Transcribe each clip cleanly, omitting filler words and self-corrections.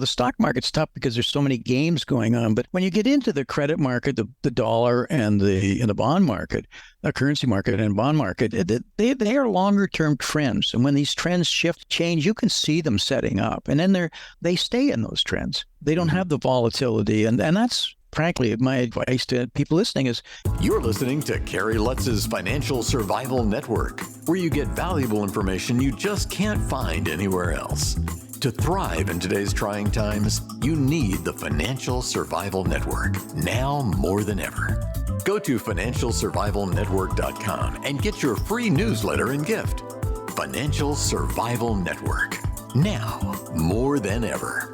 The stock market's tough because there's so many games going on. But when you get into the credit market, the dollar and the bond market, the currency market and bond market, they are longer term trends. And when these trends change, you can see them setting up. And then they stay in those trends. They don't have the volatility. And that's frankly, my advice to people listening is... You're listening to Kerry Lutz's Financial Survival Network, where you get valuable information you just can't find anywhere else. To thrive in today's trying times, you need the Financial Survival Network, now more than ever. Go to financialsurvivalnetwork.com and get your free newsletter and gift. Financial Survival Network, now more than ever.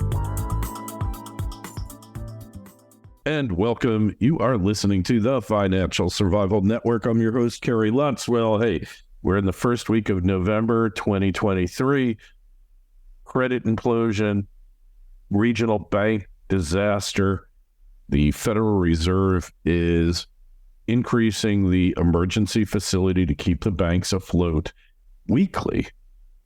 And welcome. You are listening to the Financial Survival Network. I'm your host, Kerry Lutz. Well, hey, we're in the first week of November 2023. Credit implosion, regional bank disaster. The Federal Reserve is increasing the emergency facility to keep the banks afloat weekly.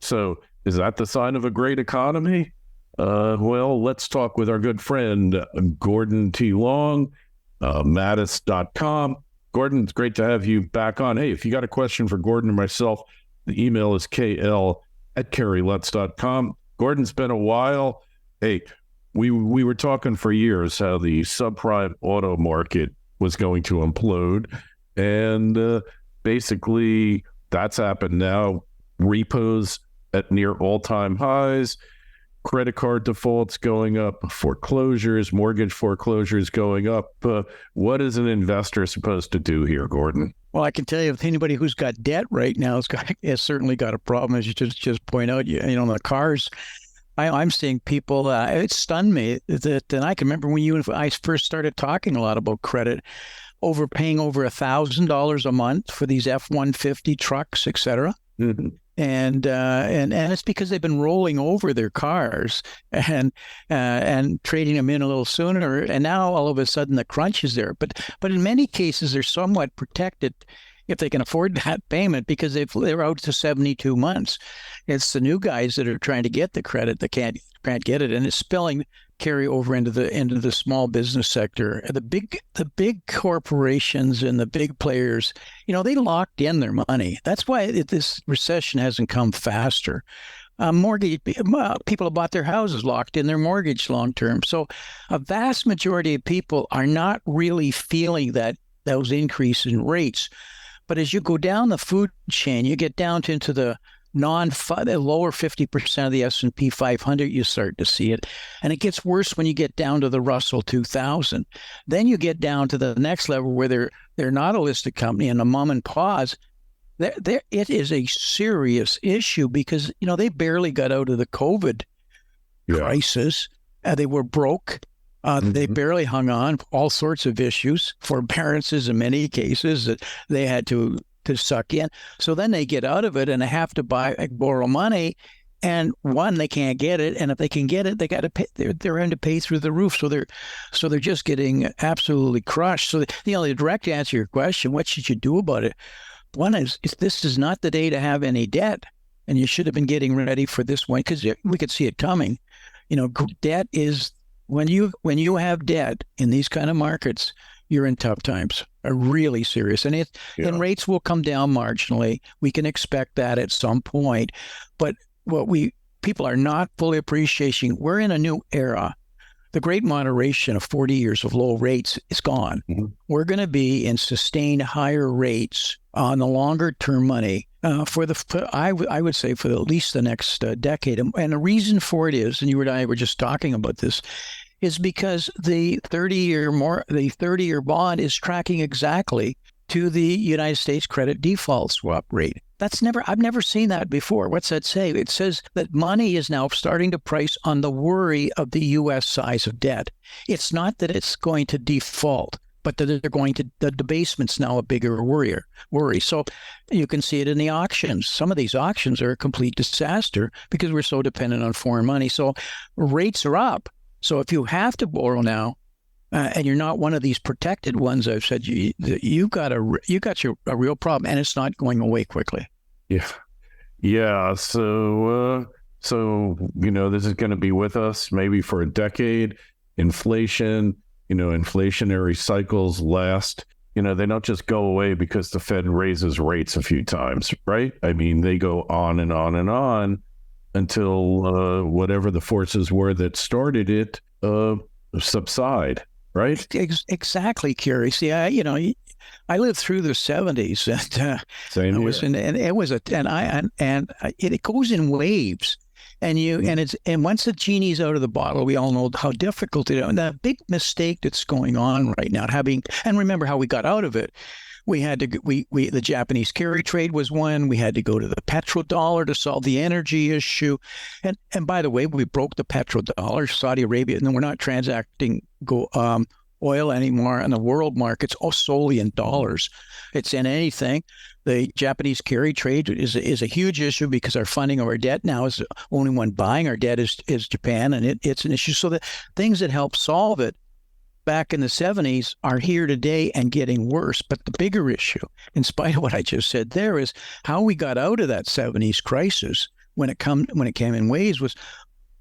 So is that the sign of a great economy? Well, let's talk with our good friend, Gordon T. Long, Mattis.com. Gordon, it's great to have you back on. Hey, if you got a question for Gordon or myself, the email is kl@kerrylutz.com. Gordon, it's been a while. Hey, we were talking for years how the subprime auto market was going to implode. And basically, that's happened now. Repos at near all-time highs. Credit card defaults going up, foreclosures, mortgage foreclosures going up. What is an investor supposed to do here, Gordon? Well, I can tell you, if anybody who's got debt right now has certainly got a problem, as you just point out. You know, the cars. I'm seeing people. It stunned me that, and I can remember when you and I first started talking a lot about credit, overpaying over $1,000 a month for these F-150 trucks, et cetera. Mm-hmm. And it's because they've been rolling over their cars and trading them in a little sooner. And now all of a sudden the crunch is there. But in many cases they're somewhat protected if they can afford that payment because they're out to 72 months. It's the new guys that are trying to get the credit that can't get it, and it's spilling carry over into the small business sector. The big corporations and the big players, you know, they locked in their money. That's why this recession hasn't come faster. Mortgage people have bought their houses, locked in their mortgage long term. So a vast majority of people are not really feeling those increases in rates. But as you go down the food chain, you get down into the lower 50% of the S&P 500, you start to see it. And it gets worse when you get down to the Russell 2000. Then you get down to the next level where they're not a listed company and a mom and pa's. It is a serious issue because, you know, they barely got out of the COVID crisis. They were broke. They barely hung on. All sorts of issues, forbearances in many cases that they had to suck in. So then they get out of it and they have to borrow money. And one, they can't get it. And if they can get it, they got to pay. They're having to pay through the roof. So they're just getting absolutely crushed. So the direct answer to your question, what should you do about it? One is this is not the day to have any debt, and you should have been getting ready for this one because we could see it coming. You know, debt is when you have debt in these kind of markets, you're in tough times, are really serious. And and rates will come down marginally. We can expect that at some point. But people are not fully appreciating, we're in a new era. The great moderation of 40 years of low rates is gone. Mm-hmm. We're going to be in sustained higher rates on the longer term money I would say for at least the next decade. And the reason for it is, and you and I were just talking about this, is because the 30-year bond is tracking exactly to the United States credit default swap rate. I've never seen that before. What's that say? It says that money is now starting to price on the worry of the U.S. size of debt. It's not that it's going to default, but that the debasement's now a bigger worry. So you can see it in the auctions. Some of these auctions are a complete disaster because we're so dependent on foreign money. So rates are up. So if you have to borrow now, and you're not one of these protected ones, I've said you got a real problem, and it's not going away quickly. Yeah. So So, this is going to be with us maybe for a decade. Inflation, inflationary cycles last. They don't just go away because the Fed raises rates a few times, right? I mean, they go on and on and on until whatever the forces were that started it subside, right? Exactly, Kerry. See, I lived through the 70s, and Same I here. was and it was it goes in waves. And once the genie's out of the bottle, we all know how difficult it is. And the big mistake that's going on right now, and remember how we got out of it. We had to the Japanese carry trade was one. We had to go to the petrodollar to solve the energy issue. And by the way, we broke the petrodollar, Saudi Arabia, and then we're not transacting oil anymore in the world markets, solely in dollars. It's in anything. The Japanese carry trade is a huge issue because our funding of our debt now is the only one buying our debt is Japan, and it's an issue. So the things that help solve it back in the 70s are here today and getting worse. But the bigger issue, in spite of what I just said there, is how we got out of that 70s crisis when it came in waves was.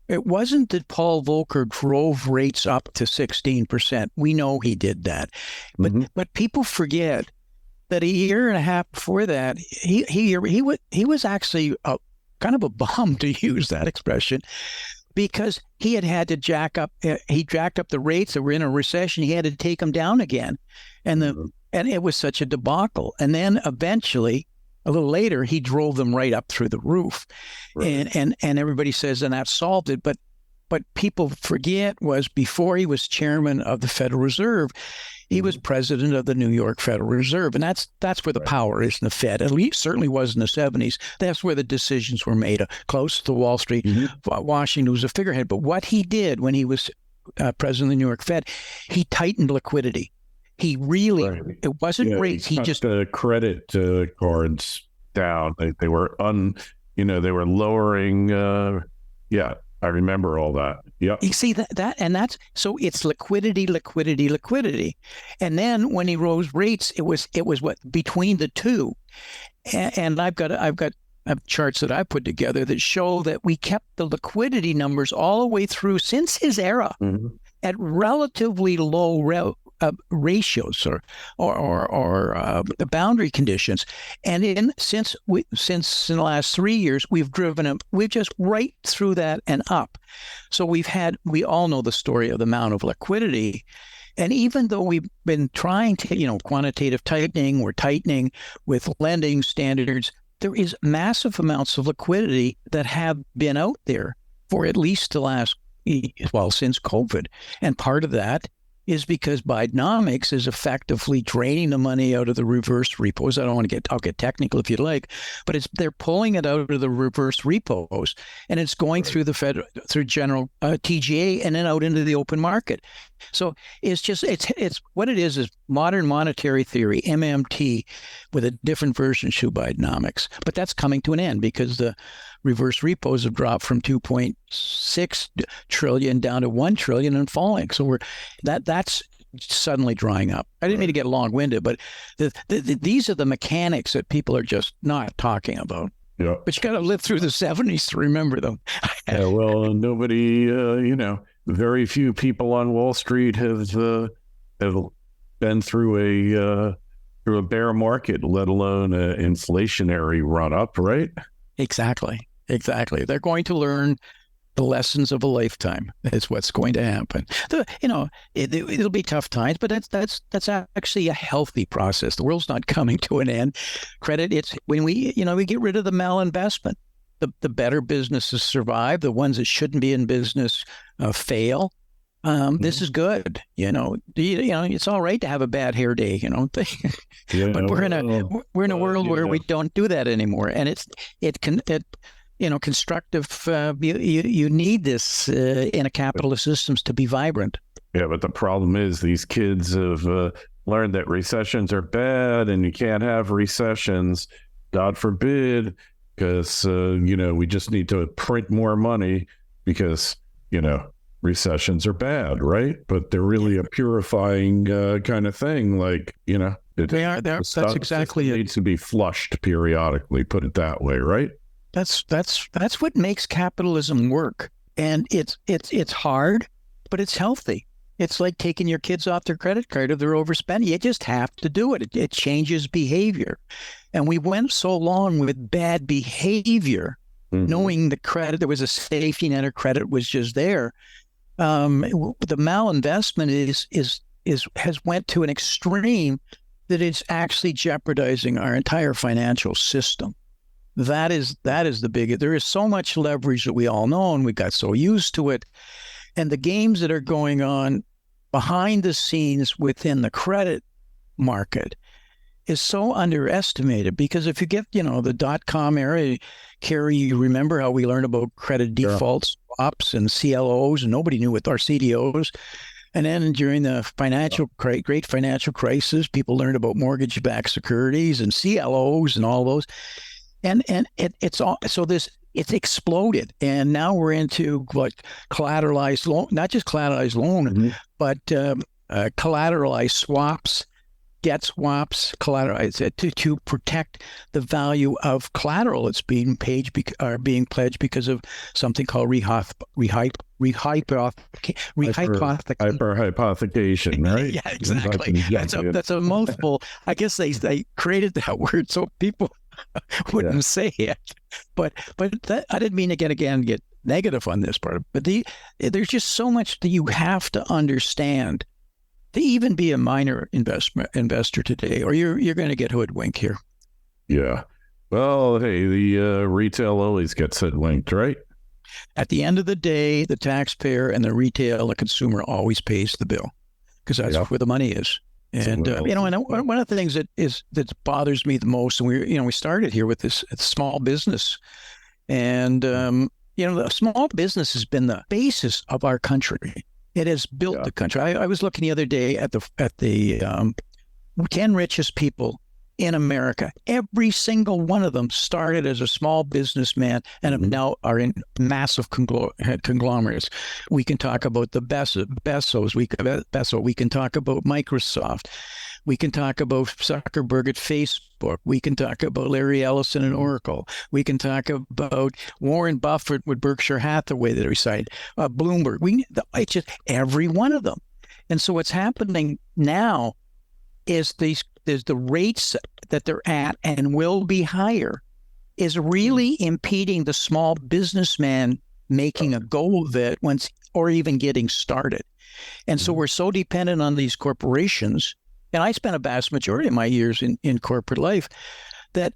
It wasn't that Paul Volcker drove rates up to 16%. We know he did that. But people forget that a year and a half before that, he was actually kind of a bum, to use that expression, because he had to jacked up the rates that were in a recession. He had to take them down again. And it was such a debacle. And then eventually, a little later, he drove them right up through the roof. Right. And everybody says, and that solved it. But people forget was before he was chairman of the Federal Reserve, he was president of the New York Federal Reserve. And that's where the power is in the Fed. At least certainly was in the 70s. That's where the decisions were made, close to Wall Street. Washington was a figurehead. But what he did when he was president of the New York Fed, he tightened liquidity. He really, it wasn't rates. He just the credit cards down. They were they were lowering. I remember all that. Yeah. You see that's so it's liquidity. And then when he rose rates, it was what between the two. And I've got charts that I put together that show that we kept the liquidity numbers all the way through since his era at relatively low ratios or the boundary conditions, and since in the last 3 years we've just right through that and up. So we all know the story of the amount of liquidity, and even though we've been trying to quantitative tightening, we're tightening with lending standards, there is massive amounts of liquidity that have been out there for at least the last since COVID, and part of that is because Bidenomics is effectively draining the money out of the reverse repos. I'll get technical if you'd like, but they're pulling it out of the reverse repos, and it's going through the Fed, through general TGA, and then out into the open market. So it's what it is modern monetary theory, MMT, with a different version through Bidenomics. But that's coming to an end because the reverse repos have dropped from 2.6 trillion down to 1 trillion and falling. So that's suddenly drying up. I didn't mean to get long-winded, but these are the mechanics that people are just not talking about. Yeah. But you got to live through the 70s to remember them. Yeah, well, nobody, very few people on Wall Street have been through a bear market, let alone an inflationary run-up, right? Exactly. They're going to learn the lessons of a lifetime. Is what's going to happen. It'll be tough times, but that's actually a healthy process. The world's not coming to an end. Credit, it's when we get rid of the malinvestment. The better businesses survive. The ones that shouldn't be in business fail. This is good. It's all right to have a bad hair day. But we're in a world where we don't do that anymore, and constructive. You need this in a capitalist systems to be vibrant. Yeah, but the problem is these kids have learned that recessions are bad, and you can't have recessions. God forbid, because we just need to print more money because recessions are bad, right? But they're really a purifying kind of thing. They are. That's exactly it. Needs to be flushed periodically. Put it that way, right? That's what makes capitalism work. And it's hard, but it's healthy. It's like taking your kids off their credit card if they're overspending. You just have to do it. It changes behavior. And we went so long with bad behavior, knowing the credit, there was a safety net, or credit was just there. The malinvestment has went to an extreme that it's actually jeopardizing our entire financial system. That is the biggest. There is so much leverage that we all know, and we got so used to it. And the games that are going on behind the scenes within the credit market is so underestimated, because if you get, the dot-com era, Kerry, you remember how we learned about credit defaults, swaps, and CLOs, and nobody knew what our CDOs. And then during the great financial crisis, people learned about mortgage-backed securities and CLOs and all those. And it's all, so it's exploded, and now we're into what collateralized loan, not just collateralized loan, but collateralized swaps, debt swaps, collateralized to protect the value of collateral that's being paid being pledged because of something called hyperhypothecation, right? Yeah, exactly. That's a mouthful. I guess they created that word so people wouldn't say it, but that, I didn't mean to get negative on this part. But there's just so much that you have to understand to even be a minor investor today, or you're going to get hoodwinked here. Yeah. Well, hey, the retail always gets hoodwinked, right? At the end of the day, the taxpayer and the consumer always pays the bill, because that's where the money is. And and one of the things that bothers me the most, and we started here with this small business, and the small business has been the basis of our country. It has built the country. I was looking the other day at the 10 richest people in America. Every single one of them started as a small businessman and now are in massive conglomerates. We can talk about the Bezos. We can talk about Microsoft. We can talk about Zuckerberg at Facebook. We can talk about Larry Ellison at Oracle. We can talk about Warren Buffett with Berkshire Hathaway that recited, Bloomberg. It's just every one of them. And so what's happening now is the rates that they're at and will be higher is really impeding the small businessman making a go of it or even getting started. And so we're so dependent on these corporations, and I spent a vast majority of my years in corporate life that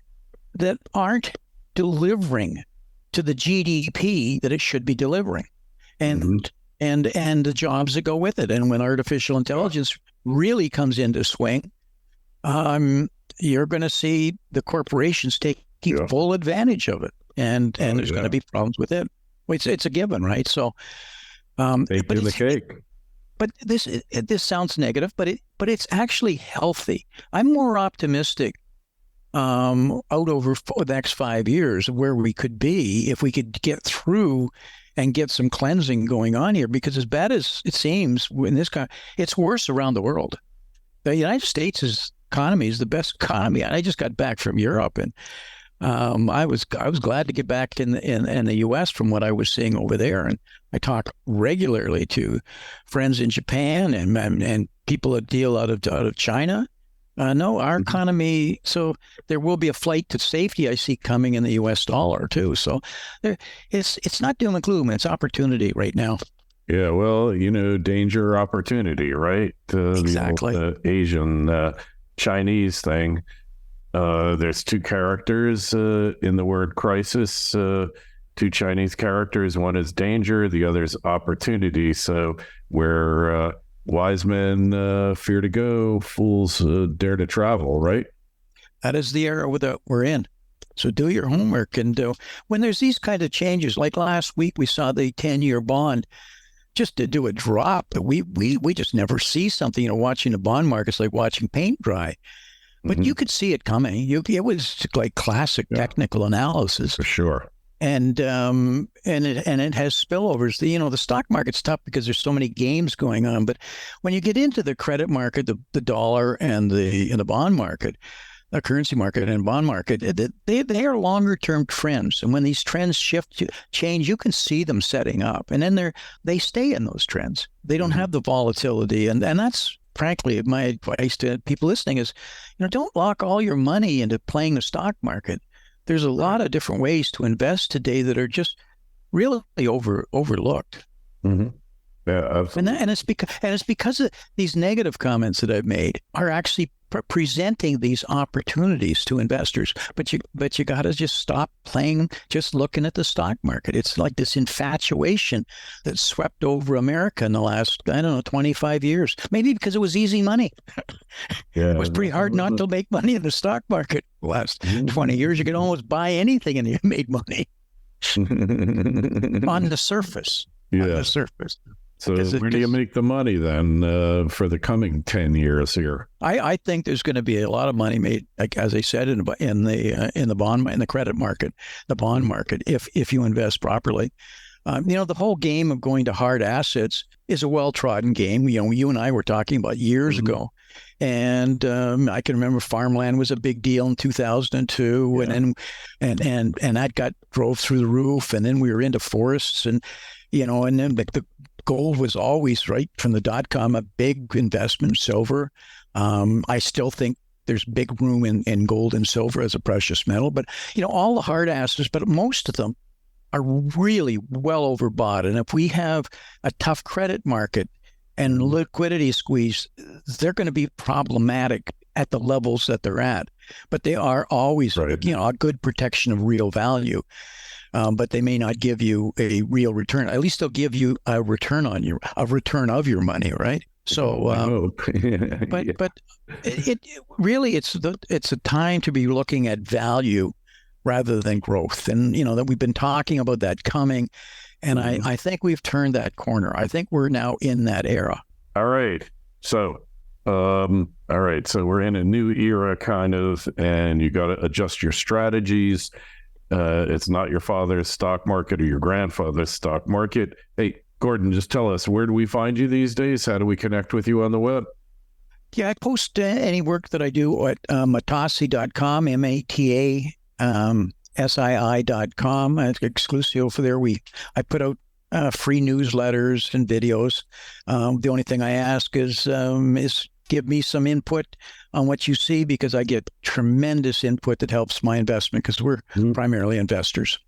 aren't delivering to the GDP that it should be delivering, and the jobs that go with it. And when artificial intelligence really comes into swing, you're going to see the corporations taking full advantage of it, and there's going to be problems with it. It's a given, right? So, they do the cake. But this sounds negative, but it's actually healthy. I'm more optimistic out over the next 5 years of where we could be if we could get through and get some cleansing going on here. Because as bad as it seems in this country, it's worse around the world. The United States' economy is the best economy. I just got back from Europe, and I was glad to get back in the U.S. from what I was seeing over there. And I talk regularly to friends in Japan and people that deal out of China. No, our economy. So there will be a flight to safety I see coming in the U.S. dollar too. So it's not doom and gloom. It's opportunity right now. Yeah, well, danger, opportunity, right? Exactly. The Asian Chinese thing. There's two characters in the word crisis, two Chinese characters. One is danger, the other is opportunity. So where wise men fear to go, fools dare to travel, right? That is the era that we're in. So do your homework. And when there's these kind of changes, like last week, we saw the 10-year bond just to do a drop. We just never see something, watching the bond market's like watching paint dry. But you could see it coming. It was like classic technical analysis. For sure. And it has spillovers. The stock market's tough because there's so many games going on. But when you get into the credit market, the dollar and the bond market, a currency market and bond market, they are longer term trends. And when these trends change, you can see them setting up. And then they stay in those trends. They don't have the volatility. And that's frankly my advice to people listening is, don't lock all your money into playing the stock market. There's a lot of different ways to invest today that are just really overlooked. Mm-hmm. Yeah, absolutely. And it's because of these negative comments that I've made are actually presenting these opportunities to investors. But you got to just stop just looking at the stock market. It's like this infatuation that swept over America in the last, 25 years. Maybe because it was easy money. Yeah, it was pretty hard not to make money in the stock market the last 20 years. You could almost buy anything and you made money on the surface. Yeah. On the surface. So where do you make the money then for the coming 10 years here? I think there's going to be a lot of money made, like as I said, in the credit market, the bond market, if you invest properly. The whole game of going to hard assets is a well-trodden game. You and I were talking about years ago, and I can remember farmland was a big deal in 2002, and that drove through the roof, and then we were into forests, and then the gold was always, right from the .com, a big investment. Silver, I still think there's big room in gold and silver as a precious metal, but all the hard assets, but most of them are really well overbought. And if we have a tough credit market and liquidity squeeze, they're going to be problematic at the levels that they're at. But they are always, a good protection of real value. But they may not give you a real return. At least they'll give you a return of your money, right? So, but it really it's a time to be looking at value rather than growth, and that we've been talking about that coming, and I think we've turned that corner. I think we're now in that era. All right, so we're in a new era, kind of, and you got to adjust your strategies. It's not your father's stock market or your grandfather's stock market. Hey, Gordon, just tell us, where do we find you these days? How do we connect with you on the web? Yeah, I post any work that I do at matasi.com, MATASII.com. It's exclusive for there. I put out free newsletters and videos. The only thing I ask is give me some input on what you see, because I get tremendous input that helps my investment, because we're primarily investors.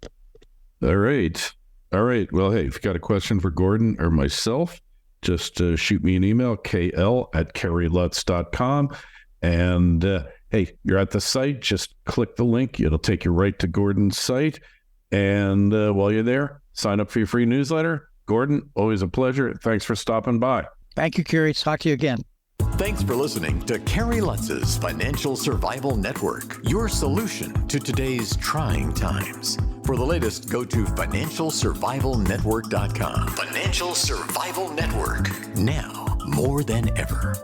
All right. Well, hey, if you got a question for Gordon or myself, just shoot me an email, kl@kerrylutz.com. And hey, you're at the site, just click the link. It'll take you right to Gordon's site. And while you're there, sign up for your free newsletter. Gordon, always a pleasure. Thanks for stopping by. Thank you, Kerry. Talk to you again. Thanks for listening to Kerry Lutz's Financial Survival Network, your solution to today's trying times. For the latest, go to financialsurvivalnetwork.com. Financial Survival Network, now more than ever.